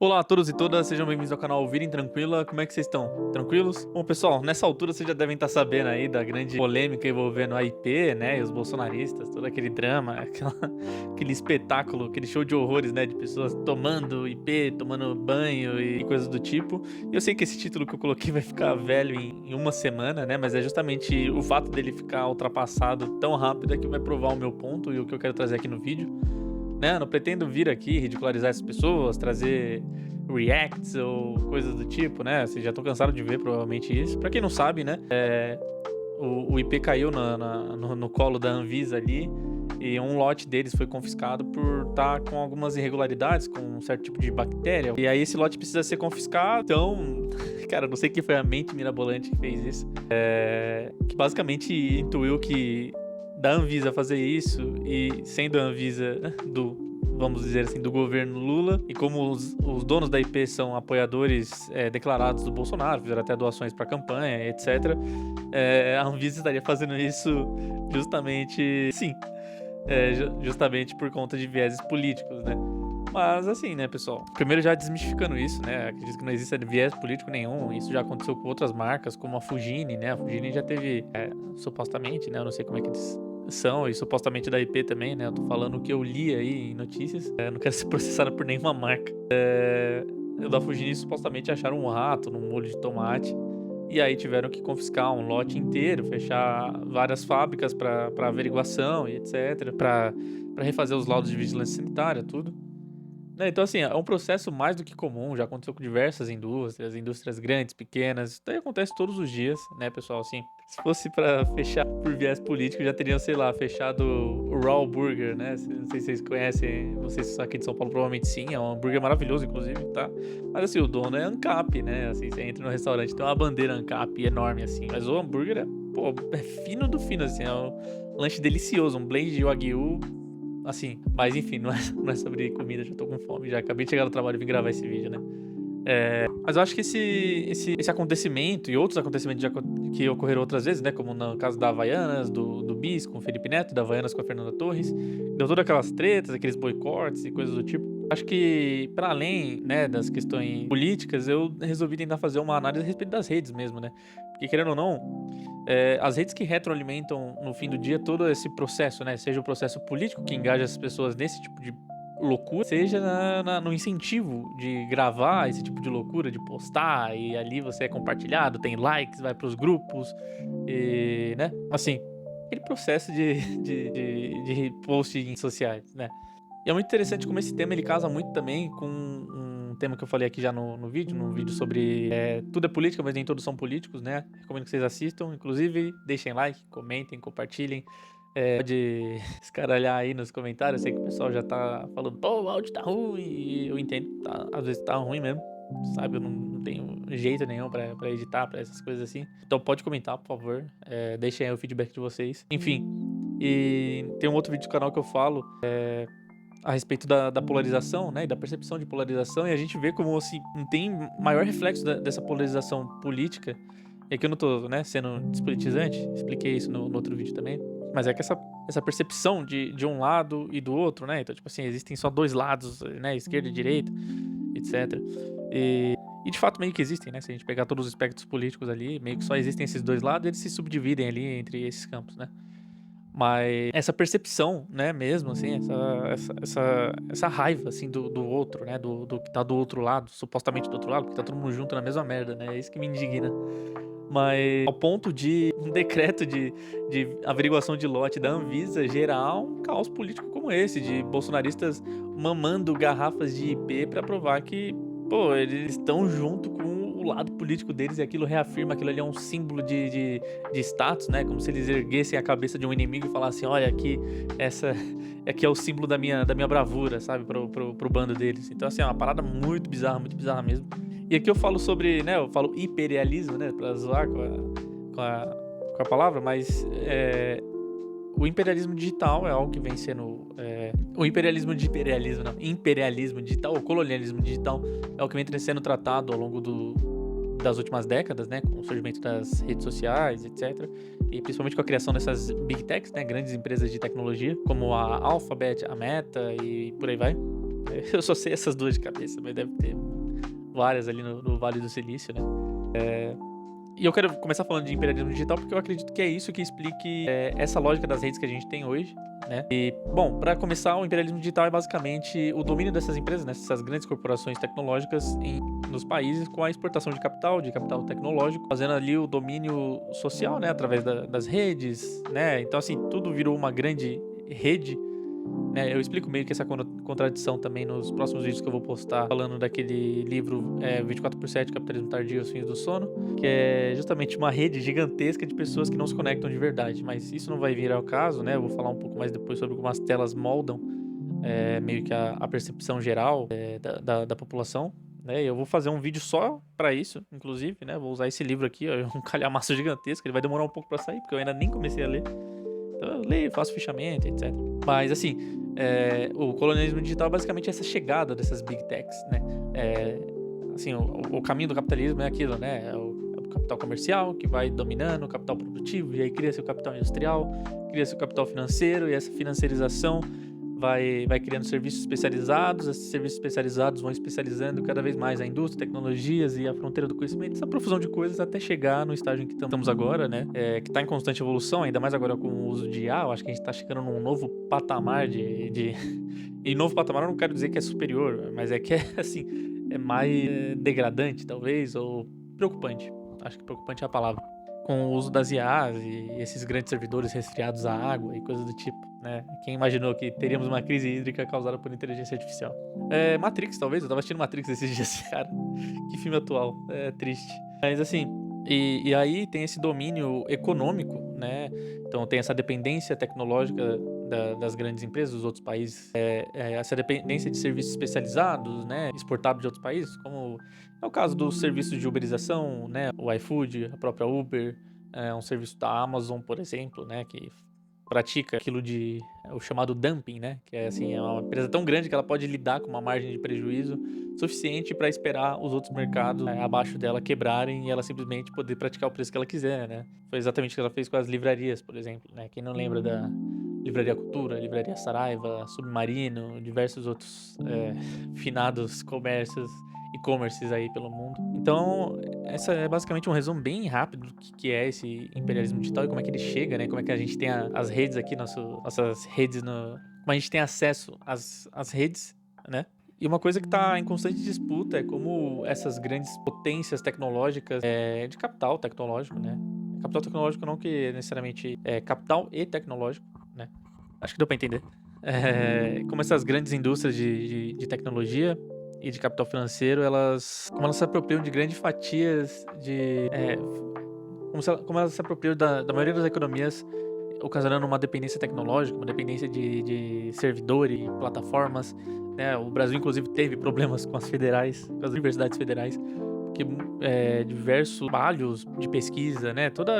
Olá a todos e todas, sejam bem-vindos ao canal Virem Tranquila. Como é que vocês estão? Tranquilos? Bom, pessoal, nessa altura vocês já devem estar sabendo aí da grande polêmica envolvendo a IP, né, e os bolsonaristas, todo aquele drama, aquele espetáculo, aquele show de horrores, né, de pessoas tomando IP, tomando banho e coisas do tipo. E eu sei que esse título que eu coloquei vai ficar velho em uma semana, né, mas é justamente o fato dele ficar ultrapassado tão rápido é que vai provar o meu ponto e o que eu quero trazer aqui no vídeo. Né, não pretendo vir aqui ridicularizar essas pessoas, trazer reacts ou coisas do tipo, né? Vocês já estão cansados de ver provavelmente isso. Pra quem não sabe, né? O IP caiu no colo da Anvisa ali e um lote deles foi confiscado por estar com algumas irregularidades, com um certo tipo de bactéria. E aí esse lote precisa ser confiscado. Então, cara, não sei quem foi a mente mirabolante que fez isso. Que basicamente intuiu que da Anvisa fazer isso e sendo a Anvisa vamos dizer assim, do governo Lula, e como os donos da IP são apoiadores declarados do Bolsonaro, fizeram até doações para a campanha, etc., a Anvisa estaria fazendo isso justamente, sim, justamente por conta de vieses políticos, né? Mas assim, né, pessoal? Primeiro já desmistificando isso, né? Acredito que não existe viés político nenhum. Isso já aconteceu com outras marcas, como a Fugini, né? A Fugini já teve, supostamente, né? Eu não sei como é que eles são, e supostamente da IP também, né? Eu tô falando o que eu li aí em notícias. Eu não quero ser processado por nenhuma marca. O da Fugini supostamente acharam um rato num molho de tomate. E aí tiveram que confiscar um lote inteiro, fechar várias fábricas para averiguação e etc. Para refazer os laudos de vigilância sanitária, tudo. Né, então, assim, é um processo mais do que comum, já aconteceu com diversas indústrias grandes, pequenas, isso daí acontece todos os dias, né, pessoal, assim, se fosse pra fechar por viés político, já teriam, sei lá, fechado o Raw Burger, né, não sei se vocês conhecem, vocês são aqui de São Paulo, provavelmente sim, é um hambúrguer maravilhoso, inclusive, tá, mas assim, o dono é ANCAP, né, assim, você entra no restaurante, tem uma bandeira ANCAP enorme, assim, mas o hambúrguer é fino do fino, assim, é um lanche delicioso, um blend de Wagyu, assim, mas enfim, não é sobre comida, já tô com fome, já acabei de chegar no trabalho e vim gravar esse vídeo, né? Mas eu acho que esse acontecimento e outros acontecimentos que ocorreram outras vezes, né? Como no caso da Havaianas, do Bis com o Felipe Neto, da Havaianas com a Fernanda Torres, deu todas aquelas tretas, aqueles boicotes e coisas do tipo. Acho que, para além, né, das questões políticas, eu resolvi tentar fazer uma análise a respeito das redes mesmo, né? Porque, querendo ou não, as redes que retroalimentam no fim do dia todo esse processo, né? Seja o processo político que engaja as pessoas nesse tipo de loucura, seja no incentivo de gravar esse tipo de loucura, de postar, e ali você é compartilhado, tem likes, vai pros grupos, e, né? Assim, aquele processo de post em sociais, né? E é muito interessante como esse tema ele casa muito também com um tema que eu falei aqui já no vídeo sobre tudo é política, mas nem todos são políticos, né? Recomendo que vocês assistam. Inclusive, deixem like, comentem, compartilhem. Pode escaralhar aí nos comentários. Eu sei que o pessoal já tá falando, pô, o áudio tá ruim. E eu entendo, tá, às vezes tá ruim mesmo. Sabe, eu não tenho jeito nenhum pra editar, pra essas coisas assim. Então pode comentar, por favor. Deixem aí o feedback de vocês. Enfim, e tem um outro vídeo do canal que eu falo a respeito da polarização, né, e da percepção de polarização, e a gente vê como, assim, não tem maior reflexo dessa polarização política, e aqui eu não tô, né, sendo despolitizante, expliquei isso no outro vídeo também, mas é que essa percepção de um lado e do outro, né, então, tipo assim, existem só dois lados, né, esquerda e direita, etc. E de fato meio que existem, né, se a gente pegar todos os espectros políticos ali, meio que só existem esses dois lados, eles se subdividem ali entre esses campos, né. Mas essa percepção, né, mesmo, assim, essa raiva, assim, do outro, né, do que tá do outro lado, supostamente do outro lado, porque tá todo mundo junto na mesma merda, né, é isso que me indigna. Mas ao ponto de um decreto de averiguação de lote da Anvisa gerar um caos político como esse, de bolsonaristas mamando garrafas de IP pra provar que, pô, eles estão junto com o lado político deles e aquilo reafirma, aquilo ali é um símbolo de status, né? Como se eles erguessem a cabeça de um inimigo e falassem, olha, aqui é o símbolo da minha bravura, sabe? Pro bando deles. Então, assim, é uma parada muito bizarra mesmo. E aqui eu falo sobre, né? Eu falo imperialismo, né? Pra zoar com a palavra, mas o imperialismo digital é algo que vem sendo. O imperialismo digital, o colonialismo digital é algo que vem sendo tratado ao longo das últimas décadas, né? Com o surgimento das redes sociais, etc. E principalmente com a criação dessas big techs, né? Grandes empresas de tecnologia, como a Alphabet, a Meta e por aí vai. Eu só sei essas duas de cabeça, mas deve ter várias ali no Vale do Silício, né? E eu quero começar falando de imperialismo digital porque eu acredito que é isso que explique essa lógica das redes que a gente tem hoje, né? E, bom, para começar, o imperialismo digital é basicamente o domínio dessas empresas, né, essas grandes corporações tecnológicas nos países com a exportação de capital tecnológico, fazendo ali o domínio social, né, através das redes, né? Então, assim, tudo virou uma grande rede, né? Eu explico meio que essa contradição também nos próximos vídeos que eu vou postar, falando daquele livro 24/7, Capitalismo Tardio e os Fins do Sono, que é justamente uma rede gigantesca de pessoas que não se conectam de verdade. Mas isso não vai vir ao caso, né? Eu vou falar um pouco mais depois sobre como as telas moldam meio que a percepção geral da população. Né? Eu vou fazer um vídeo só pra isso, inclusive, né? Vou usar esse livro aqui, ó, um calhamaço gigantesco. Ele vai demorar um pouco pra sair, porque eu ainda nem comecei a ler. Então eu leio, faço fichamento, etc. Mas assim, o colonialismo digital é basicamente essa chegada dessas big techs, né? Assim, o caminho do capitalismo é aquilo, né? É o capital comercial que vai dominando o capital produtivo, e aí cria-se o capital industrial, cria-se o capital financeiro, e essa financiarização vai criando serviços especializados, esses serviços especializados vão especializando cada vez mais a indústria, tecnologias e a fronteira do conhecimento, essa profusão de coisas até chegar no estágio em que estamos agora, né? Que está em constante evolução, ainda mais agora com o uso de IA. Eu acho que a gente está chegando num novo patamar E novo patamar eu não quero dizer que é superior, mas é que assim, é mais degradante, talvez, ou preocupante. Acho que preocupante é a palavra. Com o uso das IAs e esses grandes servidores resfriados à água e coisas do tipo, né? Quem imaginou que teríamos uma crise hídrica causada por inteligência artificial? Matrix, talvez. Eu tava assistindo Matrix esses dias, cara. Que filme atual. É triste. Mas assim, e aí tem esse domínio econômico, né? Então tem essa dependência tecnológica das grandes empresas dos outros países, essa dependência de serviços especializados, né? Exportados de outros países, como é o caso dos serviços de uberização, né? O iFood, a própria Uber, um serviço da Amazon, por exemplo, né? Que pratica aquilo o chamado dumping, né? Que é assim, é uma empresa tão grande que ela pode lidar com uma margem de prejuízo suficiente para esperar os outros mercados abaixo dela quebrarem e ela simplesmente poder praticar o preço que ela quiser, né? Foi exatamente o que ela fez com as livrarias, por exemplo, né? Quem não lembra da Livraria Cultura, Livraria Saraiva, Submarino, diversos outros finados comércios e-commerces aí pelo mundo. Então, essa é basicamente um resumo bem rápido do que é esse imperialismo digital e como é que ele chega, né? Como é que a gente tem as redes aqui, nossas redes, como a gente tem acesso às redes, né? E uma coisa que está em constante disputa é como essas grandes potências tecnológicas, de capital tecnológico, né? Capital tecnológico não que necessariamente é capital e tecnológico, né? Acho que deu para entender. Como essas grandes indústrias de tecnologia e de capital financeiro, como elas se apropriam de grandes fatias como elas se apropriam da maioria das economias, ocasionando uma dependência tecnológica, uma dependência de servidores e plataformas, né? O Brasil, inclusive, teve problemas com as federais, com as universidades federais, porque diversos trabalhos de pesquisa, né? Todo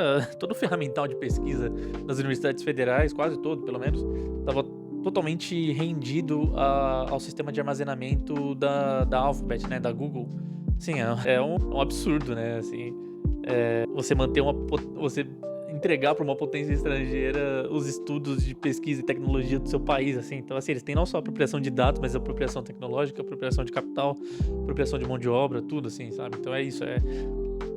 o ferramental de pesquisa das universidades federais, quase todo, pelo menos, estava totalmente rendido ao sistema de armazenamento da Alphabet, né? Da Google. Sim, é um absurdo, né? Assim, você entregar para uma potência estrangeira os estudos de pesquisa e tecnologia do seu país, assim. Então, assim, eles têm não só apropriação de dados, mas apropriação tecnológica, apropriação de capital, apropriação de mão de obra, tudo assim, sabe? Então é isso,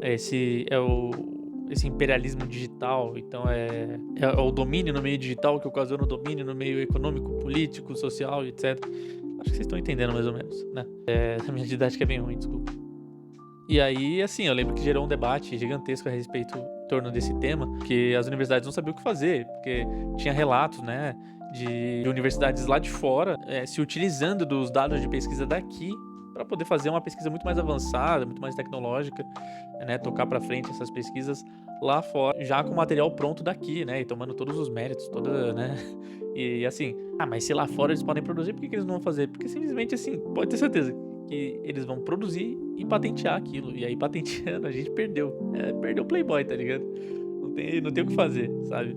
esse imperialismo digital. Então é o domínio no meio digital que ocasiona o domínio no meio econômico, político, social, etc. Acho que vocês estão entendendo mais ou menos, né? A minha didática é bem ruim, desculpa. E aí, assim, eu lembro que gerou um debate gigantesco a respeito em torno desse tema, que as universidades não sabiam o que fazer, porque tinha relatos, né, de universidades lá de fora se utilizando dos dados de pesquisa daqui para poder fazer uma pesquisa muito mais avançada, muito mais tecnológica, né, tocar para frente essas pesquisas lá fora, já com o material pronto daqui, né, e tomando todos os méritos, né, e assim, mas se lá fora eles podem produzir, por que eles não vão fazer? Porque simplesmente, assim, pode ter certeza que eles vão produzir e patentear aquilo. E aí, patenteando, a gente perdeu. Perdeu o Playboy, tá ligado? Não tem o que fazer, sabe?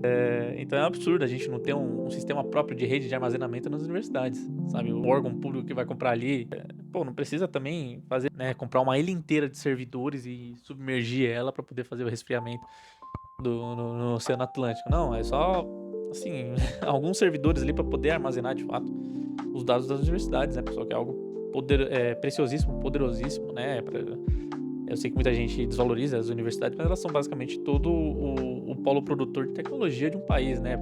Então é um absurdo a gente não ter um sistema próprio de rede de armazenamento nas universidades, sabe? O órgão público que vai comprar ali, não precisa também fazer, né? Comprar uma ilha inteira de servidores e submergir ela para poder fazer o resfriamento no Oceano Atlântico. Não, é só, assim, alguns servidores ali para poder armazenar de fato. os dados das universidades, né, pessoal, que é algo preciosíssimo, poderosíssimo, né, eu sei que muita gente desvaloriza as universidades, mas elas são basicamente todo o polo produtor de tecnologia de um país, né,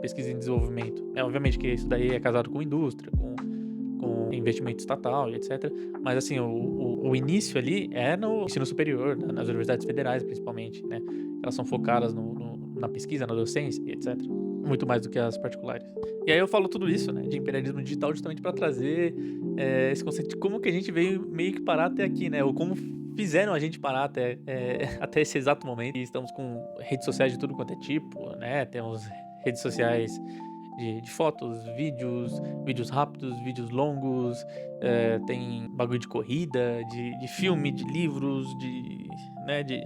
pesquisa e desenvolvimento. Obviamente que isso daí é casado com indústria, com investimento estatal e etc. Mas assim, o início ali é no ensino superior, nas universidades federais principalmente, né? Elas são focadas na pesquisa, na docência e etc. Muito mais do que as particulares. E aí eu falo tudo isso, né, de imperialismo digital justamente para trazer esse conceito de como que a gente veio meio que parar até aqui, né? Ou como fizeram a gente parar até esse exato momento. E estamos com redes sociais de tudo quanto é tipo, né? Temos redes sociais de fotos, vídeos rápidos, vídeos longos, tem bagulho de corrida, de filme, de livros, né, de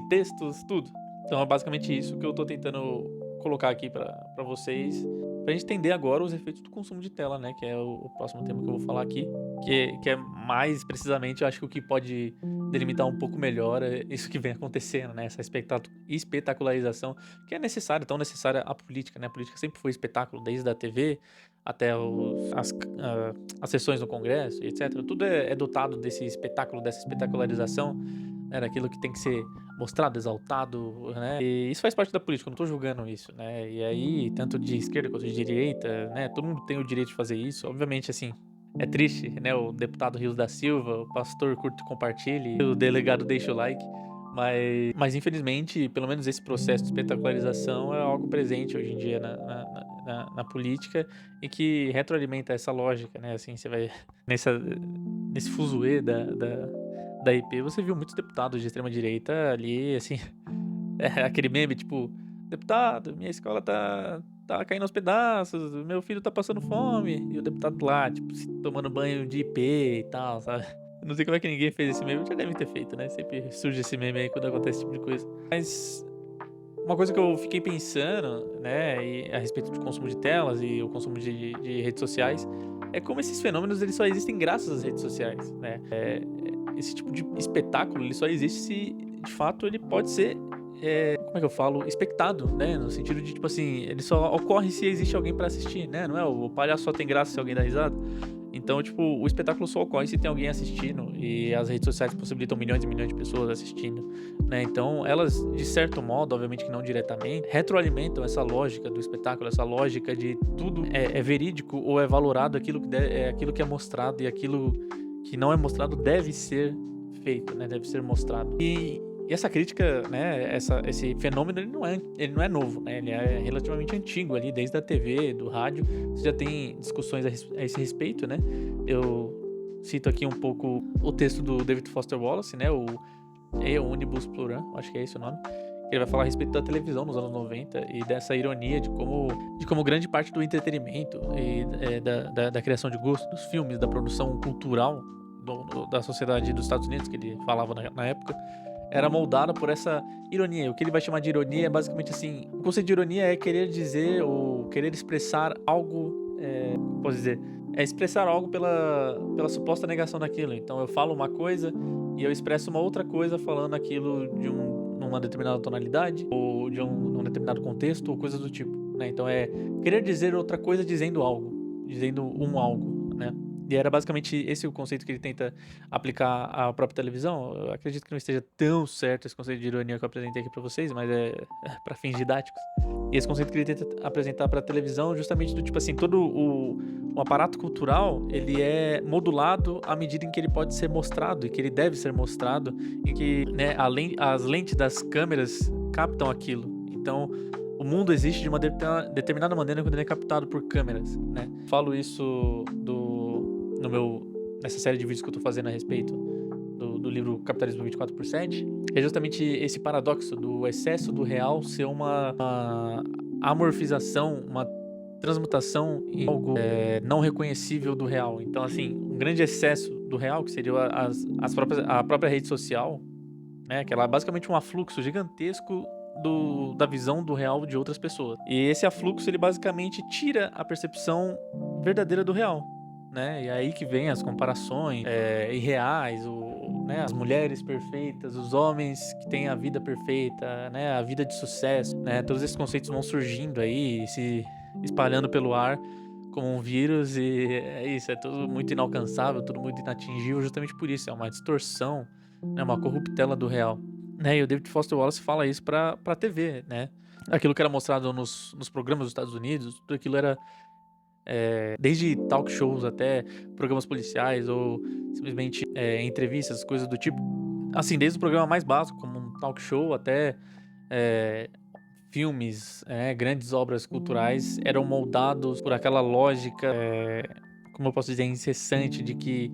textos, tudo. Então é basicamente isso que eu tô tentando colocar aqui pra vocês, pra gente entender agora os efeitos do consumo de tela, né, que é o próximo tema que eu vou falar aqui, que é mais precisamente, eu acho que o que pode delimitar um pouco melhor isso que vem acontecendo, né, essa espetacularização que é necessária, tão necessária à política, né, a política sempre foi espetáculo, desde a TV até as sessões no Congresso, etc. Tudo é dotado desse espetáculo, dessa espetacularização, né, daquilo que tem que ser mostrado, exaltado, né? E isso faz parte da política, eu não tô julgando isso, né? E aí, tanto de esquerda quanto de direita, né? Todo mundo tem o direito de fazer isso. Obviamente, assim, é triste, né? O deputado Rios da Silva, o pastor curte e compartilhe, o delegado deixa o like. Mas infelizmente, pelo menos esse processo de espetacularização é algo presente hoje em dia na política e que retroalimenta essa lógica, né? Assim, você vai nesse fuzuê da IP, você viu muitos deputados de extrema direita ali, assim, aquele meme, tipo, deputado, minha escola tá caindo aos pedaços, meu filho tá passando fome, e o deputado lá, tipo, tomando banho de IP e tal, sabe? Eu não sei como é que ninguém fez esse meme, já devem ter feito, né? Sempre surge esse meme aí quando acontece esse tipo de coisa. Mas uma coisa que eu fiquei pensando, né, a respeito do consumo de telas e o consumo de redes sociais, é como esses fenômenos eles só existem graças às redes sociais, né? Esse tipo de espetáculo ele só existe se, de fato, ele pode ser, como é que eu falo, expectado, né? No sentido de, tipo assim, ele só ocorre se existe alguém pra assistir, né? Não é o palhaço só tem graça se alguém dá risada. Então, tipo, o espetáculo só ocorre se tem alguém assistindo e as redes sociais possibilitam milhões e milhões de pessoas assistindo, né? Então, elas, de certo modo, obviamente que não diretamente, retroalimentam essa lógica do espetáculo, essa lógica de tudo é verídico ou é valorado aquilo que é mostrado e aquilo que não é mostrado deve ser feito, né? Deve ser mostrado. E essa crítica, né, esse fenômeno, ele não é novo, né? Ele é relativamente antigo ali, desde a TV, do rádio, você já tem discussões a esse respeito, né? Eu cito aqui um pouco o texto do David Foster Wallace, né? O Omnibus Plural, acho que é esse o nome. Ele vai falar a respeito da televisão nos anos 90 e dessa ironia de como grande parte do entretenimento e da criação de gosto, dos filmes, da produção cultural da sociedade dos Estados Unidos, que ele falava na época, era moldada por essa ironia. O que ele vai chamar de ironia é basicamente assim: o conceito de ironia é querer dizer ou querer expressar algo, como posso dizer, é expressar algo pela suposta negação daquilo. Então eu falo uma coisa e eu expresso uma outra coisa falando aquilo numa determinada tonalidade ou num determinado contexto ou coisas do tipo, né? Então é querer dizer outra coisa dizendo algo, dizendo algo, né? E era basicamente esse o conceito que ele tenta aplicar à própria televisão. Eu acredito que não esteja tão certo esse conceito de ironia que eu apresentei aqui pra vocês, mas é para fins didáticos. E esse conceito que ele tenta apresentar pra televisão, justamente do tipo assim, todo o aparato cultural, ele é modulado à medida em que ele pode ser mostrado e que ele deve ser mostrado, em que, né, as lentes das câmeras captam aquilo. Então, o mundo existe de uma determinada maneira quando ele é captado por câmeras, né? Falo isso nessa série de vídeos que eu tô fazendo a respeito do livro Capitalismo 24/7, é justamente esse paradoxo do excesso do real ser uma amorfização, uma transmutação em algo não reconhecível do real. Então, assim, um grande excesso do real, que seria a própria rede social, né, que ela é basicamente um afluxo gigantesco da visão do real de outras pessoas. E esse afluxo, ele basicamente tira a percepção verdadeira do real, né? E é aí que vem as comparações irreais, né, as mulheres perfeitas, os homens que têm a vida perfeita, né, a vida de sucesso, né? Todos esses conceitos vão surgindo aí, se espalhando pelo ar como um vírus e é isso, é tudo muito inalcançável, tudo muito inatingível, justamente por isso, é uma distorção, né, uma corruptela do real, né, e o David Foster Wallace fala isso pra TV, né. Aquilo que era mostrado nos programas dos Estados Unidos, tudo aquilo era, desde talk shows até programas policiais ou simplesmente, entrevistas, coisas do tipo, assim, desde o programa mais básico, como um talk show, até, eh filmes, grandes obras culturais eram moldados por aquela lógica, como eu posso dizer, incessante de que,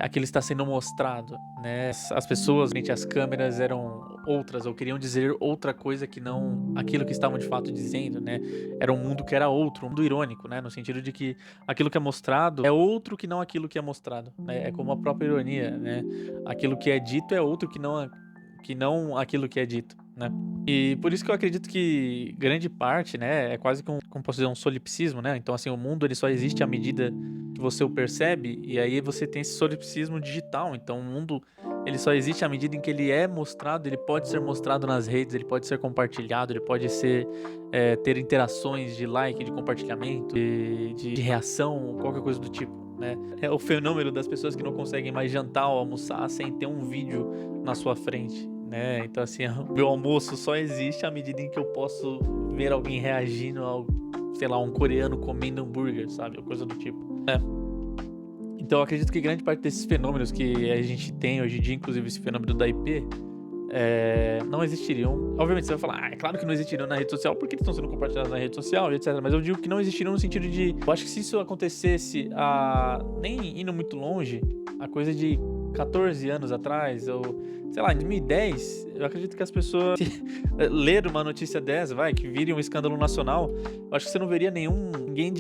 aquilo está sendo mostrado, né. As pessoas frente às câmeras eram outras ou queriam dizer outra coisa que não aquilo que estavam de fato dizendo, né. Era um mundo que era outro, um mundo irônico, né, no sentido de que aquilo que é mostrado é outro que não aquilo que é mostrado, né. É como a própria ironia, né. Aquilo que é dito é outro que não aquilo que é dito, né. E por isso que eu acredito que grande parte, né, é quase que como posso dizer, um solipsismo, né, então assim, o mundo ele só existe à medida que você o percebe, e aí você tem esse solipsismo digital, então o mundo, ele só existe à medida em que ele é mostrado, ele pode ser mostrado nas redes, ele pode ser compartilhado, ele pode ser, ter interações de like, de compartilhamento, de reação, qualquer coisa do tipo, né. É o fenômeno das pessoas que não conseguem mais jantar ou almoçar sem ter um vídeo na sua frente, né. Então assim, o meu almoço só existe à medida em que eu posso ver alguém reagindo ao, sei lá, um coreano comendo hambúrguer, sabe, ou coisa do tipo. É. Então eu acredito que grande parte desses fenômenos que a gente tem hoje em dia, inclusive esse fenômeno da IP, não existiriam. Obviamente você vai falar: "Ah, é claro que não existiriam na rede social, porque eles estão sendo compartilhados na rede social e etcétera", mas eu digo que não existiriam no sentido de eu acho que se isso acontecesse nem indo muito longe, a coisa de 14 anos atrás ou, sei lá, em 2010, eu acredito que as pessoas se ler uma notícia dessa, que vire um escândalo nacional, eu acho que você não veria ninguém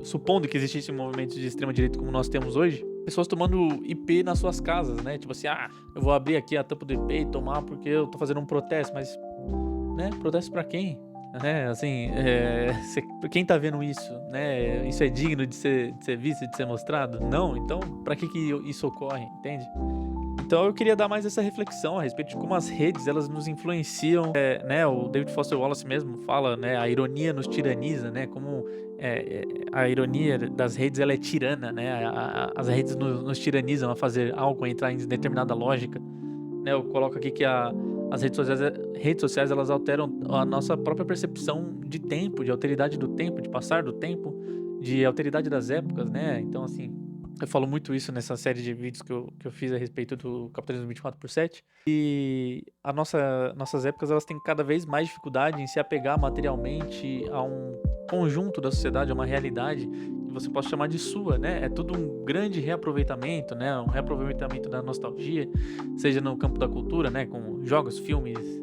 supondo que existisse um movimento de extrema direita como nós temos hoje, pessoas tomando IP nas suas casas, né, tipo assim: "Ah, eu vou abrir aqui a tampa do IP e tomar porque eu tô fazendo um protesto", mas, né, protesto pra quem? Né, assim, você quem tá vendo isso, né, isso é digno de ser visto, de ser mostrado? Não, então pra que isso ocorre, entende? Então eu queria dar mais essa reflexão a respeito de como as redes elas nos influenciam, né, o David Foster Wallace mesmo fala, né, a ironia nos tiraniza, né, como, a ironia das redes ela é tirana, né, as redes nos tiranizam a fazer algo, a entrar em determinada lógica, né, eu coloco aqui que as redes sociais elas alteram a nossa própria percepção de tempo, de alteridade do tempo, de passar do tempo, de alteridade das épocas, né, então assim, eu falo muito isso nessa série de vídeos que eu fiz a respeito do capitalismo 24/7, e nossas épocas elas têm cada vez mais dificuldade em se apegar materialmente a um conjunto da sociedade, a uma realidade que você pode chamar de sua, né, é tudo um grande reaproveitamento, né, um reaproveitamento da nostalgia, seja no campo da cultura, né, com jogos, filmes,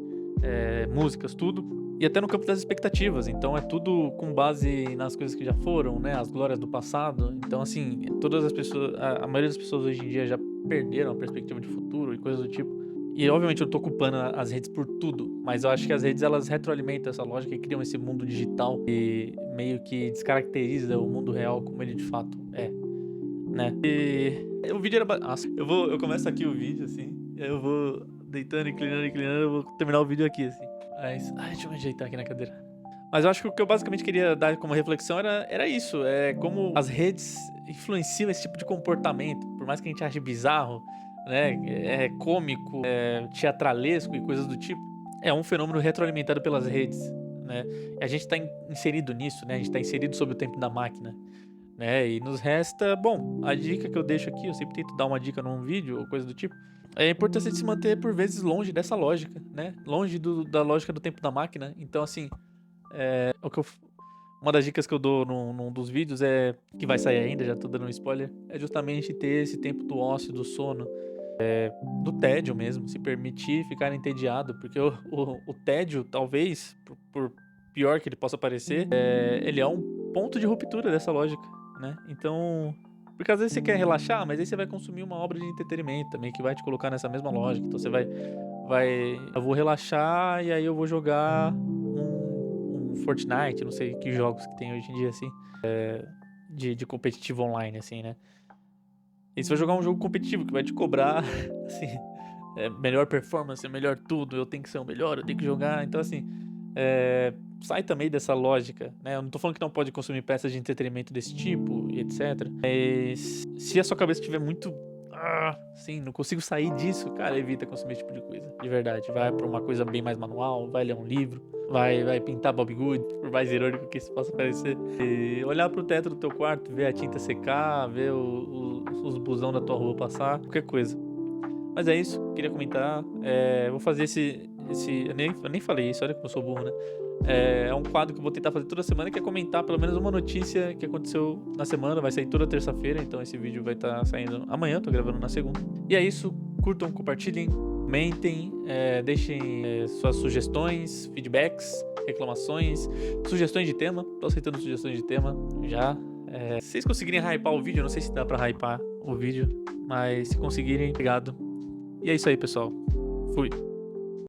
músicas, tudo, e até no campo das expectativas, então é tudo com base nas coisas que já foram, né, as glórias do passado. Então, assim, todas as pessoas a maioria das pessoas hoje em dia já perderam a perspectiva de futuro e coisas do tipo. E obviamente eu não tô culpando as redes por tudo, mas eu acho que as redes elas retroalimentam essa lógica e criam esse mundo digital e meio que descaracteriza o mundo real como ele de fato é, né. E o vídeo era nossa, eu começo aqui o vídeo, assim, e aí eu vou deitando, inclinando, inclinando, eu vou terminar o vídeo aqui, assim. Mas ai, deixa eu me ajeitar aqui na cadeira. Mas eu acho que o que eu basicamente queria dar como reflexão era isso, é como as redes influenciam esse tipo de comportamento, por mais que a gente ache bizarro, né, é cômico, teatralesco e coisas do tipo, é um fenômeno retroalimentado pelas redes, né. E a gente tá inserido nisso, né, a gente tá inserido sob o tempo da máquina, né, e nos resta bom, a dica que eu deixo aqui, eu sempre tento dar uma dica num vídeo ou coisa do tipo, é a importância de se manter por vezes longe dessa lógica, né, longe da lógica do tempo da máquina. Então assim, o que eu f uma das dicas que eu dou num dos vídeos que vai sair ainda, já tô dando um spoiler, é justamente ter esse tempo do ócio, do sono, do tédio mesmo, se permitir ficar entediado, porque o tédio talvez, por pior que ele possa parecer, ele é um ponto de ruptura dessa lógica, né. Então porque às vezes você quer relaxar, mas aí você vai consumir uma obra de entretenimento também que vai te colocar nessa mesma lógica, então você eu vou relaxar e aí eu vou jogar um Fortnite, não sei que jogos que tem hoje em dia, assim, de competitivo online, assim, né. E você vai jogar um jogo competitivo que vai te cobrar, assim, melhor performance, melhor tudo, eu tenho que ser o melhor, eu tenho que jogar. Então, assim, sai também dessa lógica, né? Eu não tô falando que não pode consumir peças de entretenimento desse tipo e etc. Mas se a sua cabeça estiver muito... sim, não consigo sair disso, cara, evita consumir esse tipo de coisa. De verdade, vai pra uma coisa bem mais manual, vai ler um livro, vai pintar Bob Good, por mais irônico que isso possa parecer. E olhar pro teto do teu quarto, ver a tinta secar, ver os busão da tua rua passar, qualquer coisa. Mas é isso, queria comentar. Vou fazer esse eu nem falei isso, olha como eu sou burro, né? É um quadro que eu vou tentar fazer toda semana, que é comentar pelo menos uma notícia que aconteceu na semana. Vai sair toda terça-feira, então esse vídeo vai estar saindo amanhã, tô gravando na segunda. E é isso, curtam, compartilhem, comentem, deixem suas sugestões, feedbacks, reclamações, sugestões de tema. Tô aceitando sugestões de tema já. Se vocês conseguirem hypar o vídeo, eu não sei se dá pra hypar o vídeo, mas se conseguirem, obrigado. E é isso aí, pessoal. Fui.